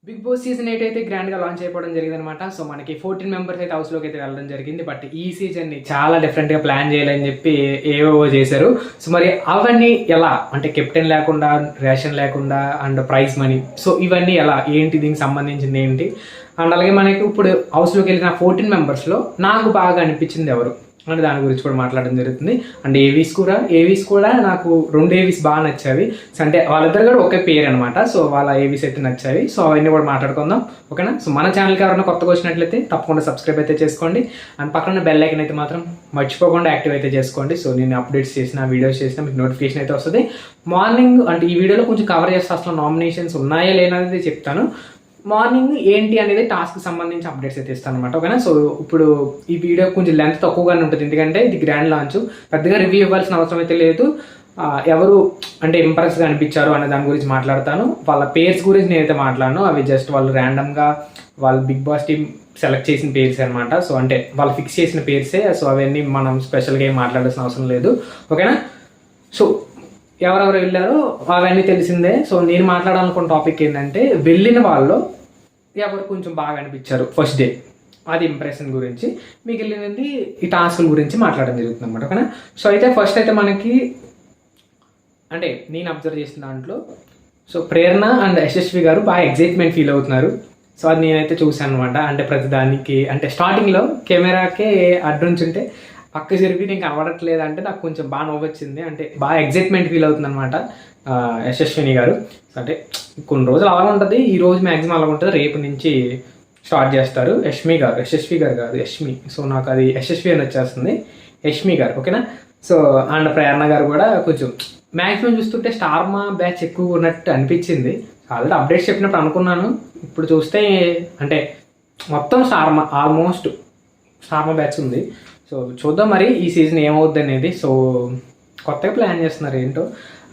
Big boss season 8 అయితే గ్రాండ్గా launch అయిపోవడం జరిగిందనమాట. సో మనకి 14 మెంబర్స్ అయితే హౌస్లోకి అయితే వెళ్ళడం జరిగింది. బట్ ఈ సీజన్ని చాలా డిఫరెంట్గా ప్లాన్ చేయాలని చెప్పి ఏవేవో చేశారు. సో మరి అవన్నీ ఎలా అంటే కెప్టెన్ లేకుండా, రేషన్ లేకుండా అండ్ ప్రైజ్ మనీ, సో ఇవన్నీ ఎలా, ఏంటి, దీనికి సంబంధించింది ఏంటి అండ్ అలాగే మనకి ఇప్పుడు హౌస్లోకి వెళ్ళిన 14 మెంబర్స్లో నాకు బాగా అనిపించింది ఎవరు అంటే దాని గురించి కూడా మాట్లాడడం జరుగుతుంది. అండ్ ఏవీస్ కూడా నాకు 2 ఏవీస్ బాగా నచ్చావి. సో అంటే వాళ్ళిద్దరు కూడా ఒకే పేరు అనమాట. సో వాళ్ళ ఏవీస్ అయితే నచ్చావి. సో అవన్నీ కూడా మాట్లాడుకుందాం, ఓకేనా. సో మన ఛానల్కి ఎవరైనా కొత్తగా వచ్చినట్లయితే తప్పకుండా సబ్స్క్రైబ్ అయితే చేసుకోండి. అండ్ పక్కన బెల్ ఐకన్ అయితే మాత్రం మర్చిపోకుండా యాక్టివ్ అయితే చేసుకోండి. సో నేను అప్డేట్స్ చేసిన, వీడియోస్ చేసిన మీకు నోటిఫికేషన్ అయితే వస్తుంది. మార్నింగ్ అంటే ఈ వీడియోలో కొంచెం కవర్ చేస్తే అసలు నామినేషన్స్ ఉన్నాయా లేననేది చెప్తాను. మార్నింగ్ ఏంటి అనేది టాస్క్ సంబంధించి అప్డేట్స్ అయితే ఇస్తాను అనమాట, ఓకేనా. సో ఇప్పుడు ఈ వీడియో కొంచెం లెంత్ తక్కువగానే ఉంటుంది, ఎందుకంటే ఇది గ్రాండ్ లాంచ్, పెద్దగా రివ్యూ ఇవ్వాల్సిన అవసరం అయితే లేదు. ఎవరు అంటే ఇంప్రెస్గా అనిపించారు అనే దాని గురించి మాట్లాడతాను. వాళ్ళ పేర్స్ గురించి నేనైతే మాట్లాడను, అవి జస్ట్ వాళ్ళు ర్యాండమ్గా వాళ్ళు బిగ్ బాస్ టీమ్ సెలెక్ట్ చేసిన పేర్స్ అనమాట. సో అంటే వాళ్ళు ఫిక్స్ చేసిన పేర్సే. సో అవన్నీ మనం స్పెషల్గా ఏం మాట్లాడాల్సిన అవసరం లేదు, ఓకేనా. సో ఎవరెవరు వెళ్ళారో అవన్నీ తెలిసిందే. సో నేను మాట్లాడాలనుకున్న టాపిక్ ఏంటంటే వెళ్ళిన వాళ్ళు ఎవరు కొంచెం బాగా అనిపించారు ఫస్ట్ డే, అది ఇంప్రెషన్ గురించి. మిగిలినది ఈ టాస్క్ గురించి మాట్లాడడం జరుగుతుంది అనమాట, ఓకేనా. సో అయితే ఫస్ట్ అయితే మనకి అంటే నేను అబ్జర్వ్ చేసిన దాంట్లో సో ప్రేరణ అండ్ యశస్వి గారు బాగా ఎగ్జైట్మెంట్ ఫీల్ అవుతున్నారు. సో అది నేనైతే చూశాను అనమాట. అంటే ప్రతిదానికి అంటే స్టార్టింగ్లో కెమెరాకే అడ్డుంచుంటే పక్క జరిపి నేను కనబడట్లేదు అంటే నాకు కొంచెం బాగా నవ్వొచ్చింది. అంటే బాగా ఎగ్జైట్మెంట్ ఫీల్ అవుతుంది అనమాట యశస్విని గారు. అంటే కొన్ని రోజులు అలా ఉంటుంది, ఈ రోజు మ్యాక్సిమం అలా ఉంటుంది, రేపు నుంచి స్టార్ట్ చేస్తారు. యష్మి గారు కాదు యష్మి. సో నాకు అది యశస్వి అని వచ్చేస్తుంది, యష్మి గారు, ఓకేనా. సో అండ్ ప్రేరణ గారు కూడా కొంచెం మ్యాక్సిమం చూస్తుంటే స్టార్మా బ్యాచ్ ఎక్కువ ఉన్నట్టు అనిపించింది. ఆల్రెడీ అప్డేట్స్ చెప్పినప్పుడు అనుకున్నాను, ఇప్పుడు చూస్తే అంటే మొత్తం ఆల్మోస్ట్ స్టార్మా బ్యాచ్ ఉంది. సో చూద్దాం మరి ఈ సీజన్ ఏమవుద్ది అనేది. సో కొత్తగా ప్లాన్ చేస్తున్నారు ఏంటో.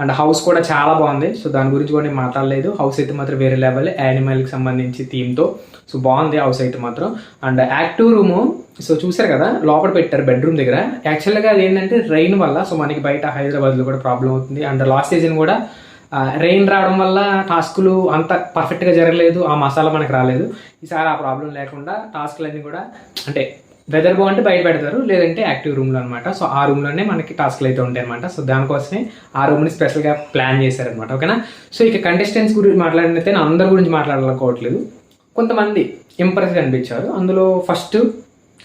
అండ్ హౌస్ కూడా చాలా బాగుంది. సో దాని గురించి కూడా నేను మాట్లాడలేదు. హౌస్ అయితే మాత్రం వేరే లెవెల్, యానిమల్కి సంబంధించి థీమ్తో. సో బాగుంది హౌస్ అయితే మాత్రం. అండ్ యాక్టివ్ రూము సో చూసారు కదా, లోపల పెట్టారు బెడ్రూమ్ దగ్గర. యాక్చువల్గా అది ఏంటంటే రెయిన్ వల్ల సో మనకి బయట హైదరాబాద్లో కూడా ప్రాబ్లం అవుతుంది. అండ్ లాస్ట్ సీజన్ కూడా రెయిన్ రావడం వల్ల టాస్కులు అంత పర్ఫెక్ట్గా జరగలేదు, ఆ మసాలా మనకు రాలేదు. ఈసారి ఆ ప్రాబ్లం లేకుండా టాస్క్లన్నీ కూడా అంటే వెదర్ బాగుంటే బయట పెడతారు, లేదంటే యాక్టివ్ రూమ్లో అనమాట. సో ఆ రూమ్లోనే మనకి టాస్క్లు అయితే ఉంటాయి అనమాట. సో దానికోసమే ఆ రూమ్ని స్పెషల్గా ప్లాన్ చేశారనమాట, ఓకేనా. సో ఇక కంటెస్టెంట్స్ గురించి మాట్లాడినైతే నేను అందరి గురించి మాట్లాడాలనుకోవట్లేదు. కొంతమంది ఇంప్రెస్గా అనిపించారు. అందులో ఫస్ట్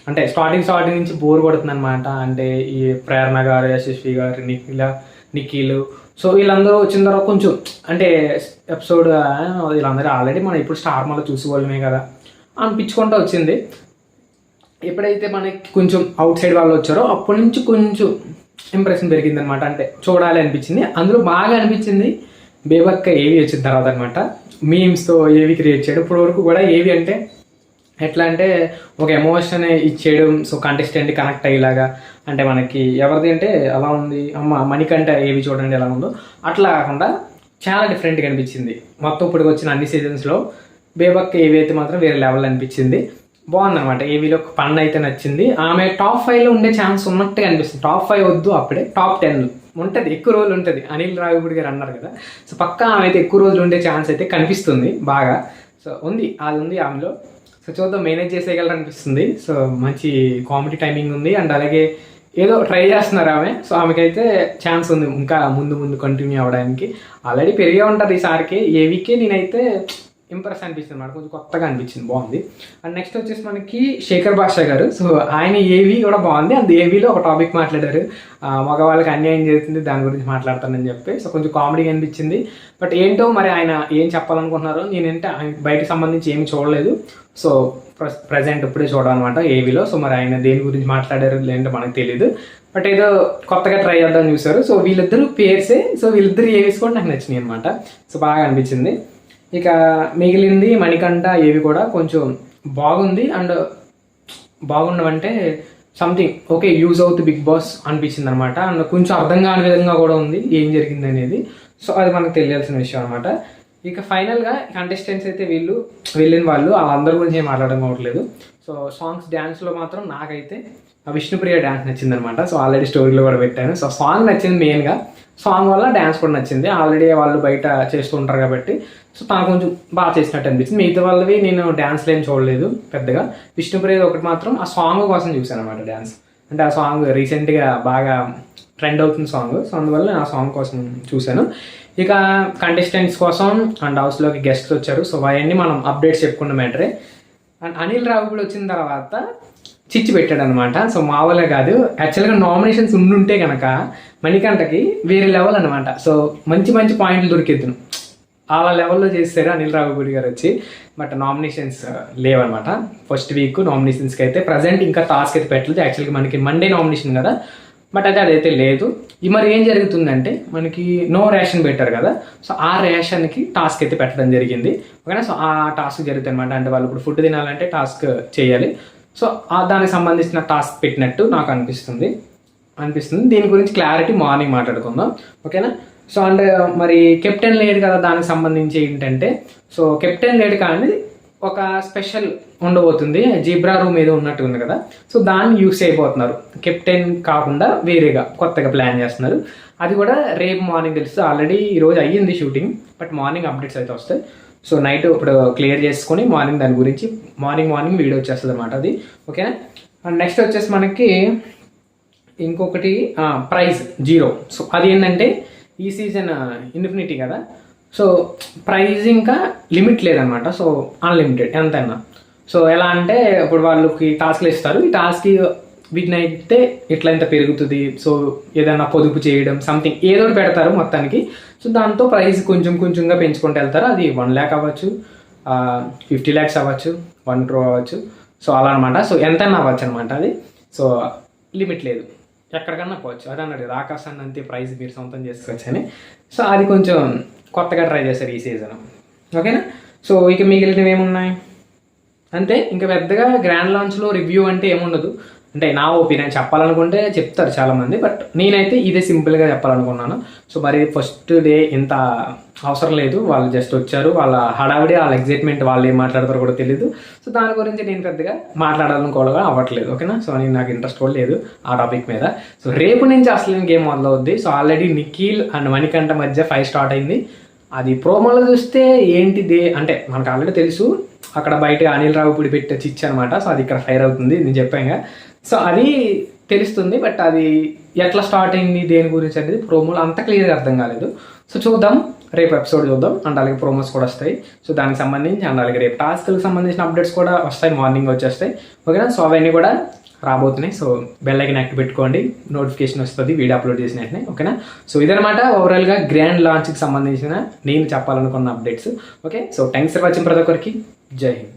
అంటే స్టార్టింగ్ నుంచి బోర్ కొడుతుంది అనమాట. అంటే ఈ ప్రేరణ గారు, యశస్వి గారు, నిఖిల్, సో వీళ్ళందరూ వచ్చిన తర్వాత కొంచెం అంటే ఎపిసోడ్ వీళ్ళందరూ ఆల్రెడీ మనం ఇప్పుడు స్టార్మాలో చూసుకోవాలమే కదా అనిపించుకుంటూ వచ్చింది. ఎప్పుడైతే మనకి కొంచెం అవుట్ సైడ్ వాళ్ళు వచ్చారో అప్పటి నుంచి కొంచెం ఇంప్రెషన్ పెరిగింది అనమాట. అంటే చూడాలి అనిపించింది. అందులో బాగా అనిపించింది బేబక్క ఏవి వచ్చిన తర్వాత అనమాట. మీమ్స్తో ఏవి క్రియేట్ చేయడం. ఇప్పటి వరకు కూడా ఏవి అంటే ఎట్లా అంటే ఒక ఎమోషన్ ఇచ్చేయడం, సో కంటెస్టెంట్ కనెక్ట్ అయ్యేలాగా. అంటే మనకి ఎవరిది అంటే అలా ఉంది, మణికంఠ ఏవి చూడండి ఎలా ఉందో అట్లా కాకుండా చాలా డిఫరెంట్గా అనిపించింది. మొత్తం ఇప్పుడు వచ్చిన అన్ని సీజన్స్లో బేబక్క ఏవి అయితే మాత్రం వేరే లెవెల్ అనిపించింది. బాగుందనమాట. ఏవీలో పన్ను అయితే నచ్చింది. ఆమె టాప్ 5లో ఉండే ఛాన్స్ ఉన్నట్టుగా అనిపిస్తుంది. టాప్ 5 వద్దు, అప్పుడే టాప్ 10 ఉంటుంది, ఎక్కువ రోజులు ఉంటుంది. అనిల్ రావిపూడి గారు అన్నారు కదా, సో పక్కా ఆమె అయితే ఎక్కువ రోజులు ఉండే ఛాన్స్ అయితే కనిపిస్తుంది బాగా. సో ఉంది ఆమెలో. సో చూద్దాం, మేనేజ్ చేసేయగలరు అనిపిస్తుంది. సో మంచి కామెడీ టైమింగ్ ఉంది. అండ్ అలాగే ఏదో ట్రై చేస్తున్నారు ఆమె. సో ఆమెకైతే ఛాన్స్ ఉంది ఇంకా ముందు కంటిన్యూ అవ్వడానికి. ఆల్రెడీ పెరిగే ఉంటుంది ఈసారికి. ఏవీకే నేనైతే ఇంప్రెస్ అనిపిస్తుంది అన్నమాట, కొంచెం కొత్తగా అనిపించింది, బాగుంది. అండ్ నెక్స్ట్ వచ్చేసి మనకి శేఖర్ భాషా గారు. సో ఆయన ఏవీ కూడా బాగుంది. అండ్ ఏవీలో ఒక టాపిక్ మాట్లాడారు, మగవాళ్ళకి అన్యాయం జరుగుతుంది, దాని గురించి మాట్లాడతానని చెప్పి. సో కొంచెం కామెడీగా అనిపించింది. బట్ ఏంటో మరి ఆయన ఏం చెప్పాలనుకుంటున్నారో, నేనంటే ఆయన బయటకు సంబంధించి ఏమి చూడలేదు. సో ప్రజెంట్ ఇప్పుడే చూడాలన్నమాట ఏవీలో. సో మరి ఆయన దేని గురించి మాట్లాడారు లేదంటే మనకు తెలియదు. బట్ ఏదో కొత్తగా ట్రై చేద్దామని చూసారు. సో వీళ్ళిద్దరు పేర్సే. సో వీళ్ళిద్దరు ఏవీస్ కూడా నాకు నచ్చినాయి అనమాట. సో బాగా అనిపించింది. ఇక మిగిలింది మణికంఠ ఏవి కూడా కొంచెం బాగుంది. అండ్ బాగుండవంటే సంథింగ్ ఓకే యూజ్ అవుతుంది బిగ్ బాస్ అనిపించింది అనమాట. అండ్ కొంచెం అర్థం కాని విధంగా కూడా ఉంది ఏం జరిగింది అనేది. సో అది మనకు తెలియాల్సిన విషయం అనమాట. ఇక ఫైనల్గా కంటెస్టెంట్స్ అయితే వెళ్ళిన వాళ్ళందరి గురించి ఏం మాట్లాడకపోవట్లేదు. సో సాంగ్స్ డ్యాన్స్లో మాత్రం నాకైతే విష్ణుప్రియ డ్యాన్స్ నచ్చిందనమాట. సో ఆల్రెడీ స్టోరీలో కూడా పెట్టాను. సో సాంగ్ నచ్చింది మెయిన్గా, సాంగ్ వల్ల డ్యాన్స్ కూడా నచ్చింది. ఆల్రెడీ వాళ్ళు బయట చేస్తూ ఉంటారు కాబట్టి సో తను కొంచెం బాగా చేసినట్టు అనిపించింది. మిగతా వాళ్ళవి నేను డ్యాన్స్లో ఏం చూడలేదు పెద్దగా. విష్ణుప్రియ ఒకటి మాత్రం ఆ సాంగ్ కోసం చూశాను అనమాట డ్యాన్స్. అంటే ఆ సాంగ్ రీసెంట్గా బాగా ట్రెండ్ అవుతుంది సాంగ్. సో అందువల్ల నేను ఆ సాంగ్ కోసం చూశాను. ఇక కంటెస్టెంట్స్ కోసం అండ్ హౌస్లోకి గెస్ట్స్ వచ్చారు. సో అవన్నీ మనం అప్డేట్స్ చెప్పుకున్న మ్యాటరే. అండ్ అనిల్ రావిపూడి వచ్చిన తర్వాత చిచ్చు పెట్టాడు అనమాట. సో మామూలుగా కాదు, యాక్చువల్గా నామినేషన్స్ ఉండుంటే కనుక మణికంఠకి వేరే లెవెల్ అనమాట. సో మంచి మంచి పాయింట్లు దొరికేద్దును, అలా లెవెల్లో చేస్తారు అనిల్ రావిపూడి గారు వచ్చి. బట్ నామినేషన్స్ లేవన్నమాట. ఫస్ట్ వీక్ నామినేషన్స్కి అయితే ప్రజెంట్ ఇంకా టాస్క్ అయితే పెట్టలేదు. యాక్చువల్గా మనకి మండే నామినేషన్ కదా, బట్ అదైతే లేదు. మరి ఏం జరుగుతుందంటే మనకి నో రేషన్ పెట్టారు కదా, సో ఆ రేషన్కి టాస్క్ అయితే పెట్టడం జరిగింది. ఓకేనా. సో ఆ టాస్క్ జరుగుతుంది అనమాట. అంటే వాళ్ళు ఇప్పుడు ఫుడ్ తినాలంటే టాస్క్ చేయాలి. సో దానికి సంబంధించిన టాస్క్ పెట్టినట్టు నాకు అనిపిస్తుంది. దీని గురించి క్లారిటీ మార్నింగ్ మాట్లాడుకుందాం. ఓకేనా. సో అండ్ మరి కెప్టెన్ లేడు కదా, దానికి సంబంధించి ఏంటంటే సో కెప్టెన్ లేడు కానీ ఒక స్పెషల్ ఉండబోతుంది. జీబ్రా రూమ్ ఏదో ఉన్నట్టు ఉంది కదా, సో దాన్ని యూస్ చేయబోతున్నారు. కెప్టెన్ కాకుండా వేరేగా కొత్తగా ప్లాన్ చేస్తున్నారు. అది కూడా రేపు మార్నింగ్ తెలుస్తుంది. ఆల్రెడీ ఈరోజు అయ్యింది షూటింగ్, బట్ మార్నింగ్ అప్డేట్స్ అయితే వస్తాయి. సో నైట్ ఇప్పుడు క్లియర్ చేసుకొని మార్నింగ్ దాని గురించి మార్నింగ్ వీడియో వచ్చేస్తుంది అనమాట అది. ఓకేనా. అండ్ నెక్స్ట్ వచ్చేసి మనకి ఇంకొకటి ప్రైజ్ 0. సో అది ఏంటంటే ఈ సీజన్ ఇన్ఫినిటీ కదా, సో ప్రైజ్ ఇంకా లిమిట్ లేదనమాట. సో అన్లిమిటెడ్ ఎంతైనా. సో ఎలా అంటే ఇప్పుడు వాళ్ళకి టాస్క్లు ఇస్తారు, ఈ టాస్క్ వీటిని అయితే ఇట్లా ఇంత పెరుగుతుంది, సో ఏదైనా పొదుపు చేయడం సంథింగ్ ఏదో ఒకటి పెడతారు మొత్తానికి. సో దాంతో ప్రైస్ కొంచెంగా పెంచుకుంటూ వెళ్తారు. అది 1 lakh అవ్వచ్చు, 50 lakhs అవ్వచ్చు, 1 crore అవ్వచ్చు. సో అలా అనమాట. సో ఎంతైనా అవ్వచ్చు అనమాట అది. సో లిమిట్ లేదు, ఎక్కడికన్నా పోవచ్చు. అది అన్నాడు కదా, ఆకాశాన్ని అంతే ప్రైజ్ మీరు సొంతం చేసుకోవచ్చు అని. సో అది కొంచెం కొత్తగా ట్రై చేస్తారు ఈ సీజన్. ఓకేనా. సో ఇక మిగిలినవి ఏమున్నాయి అంతే. ఇంకా పెద్దగా గ్రాండ్ లాంచ్లో రివ్యూ అంటే ఏముండదు. అంటే నా ఒపీనియన్ చెప్పాలనుకుంటే చెప్తారు చాలామంది, బట్ నేనైతే ఇదే సింపుల్గా చెప్పాలనుకున్నాను. సో మరి ఫస్ట్ డే ఇంత అవసరం లేదు, వాళ్ళు జస్ట్ వచ్చారు, వాళ్ళ హడావిడి వాళ్ళ ఎగ్జైట్మెంట్ వాళ్ళు ఏం మాట్లాడతారో కూడా తెలియదు. సో దాని గురించి నేను పెద్దగా మాట్లాడాలనుకోవడం అవ్వట్లేదు. ఓకేనా. సో నాకు ఇంట్రెస్ట్ కూడా లేదు ఆ టాపిక్ మీద. సో రేపు నుంచి అసలు గేమ్ మొదలవుద్ది. So already Nikhil and Manikanta మధ్య ఫైట్ స్టార్ట్ అయింది. అది ప్రోమోలో చూస్తే ఏంటిది అంటే మనకు ఆల్రెడీ తెలుసు, అక్కడ బయట అనిల్ రావిపూడి పెట్టే చిచ్చు అనమాట. సో అది ఇక్కడ ఫైర్ అవుతుంది, నేను చెప్పాను. సో అది తెలుస్తుంది, బట్ అది ఎట్లా స్టార్ట్ అయింది దేని గురించి అనేది ప్రోమోలు అంత క్లియర్గా అర్థం కాలేదు. సో చూద్దాం, రేపు ఎపిసోడ్ చూద్దాం. అండ్ అలాగే ప్రోమోస్ కూడా వస్తాయి. సో దానికి సంబంధించి అండ్ అలాగే రేపు టాస్క్కి సంబంధించిన అప్డేట్స్ కూడా వస్తాయి, మార్నింగ్ వచ్చేస్తాయి. ఓకేనా. సో అవన్నీ కూడా రాబోతున్నాయి. సో బెల్ ఐకాన్ యాక్టివ్ పెట్టుకోండి, నోటిఫికేషన్ వస్తుంది వీడియో అప్లోడ్ చేసిన వెంటనే. ఓకేనా. సో ఇదనమాట ఓవరాల్గా గ్రాండ్ లాంచ్కి సంబంధించిన నేను చెప్పాలనుకున్న updates. Okay. So thanks for watching ప్రతి ఒక్కరికి. జై హింద్.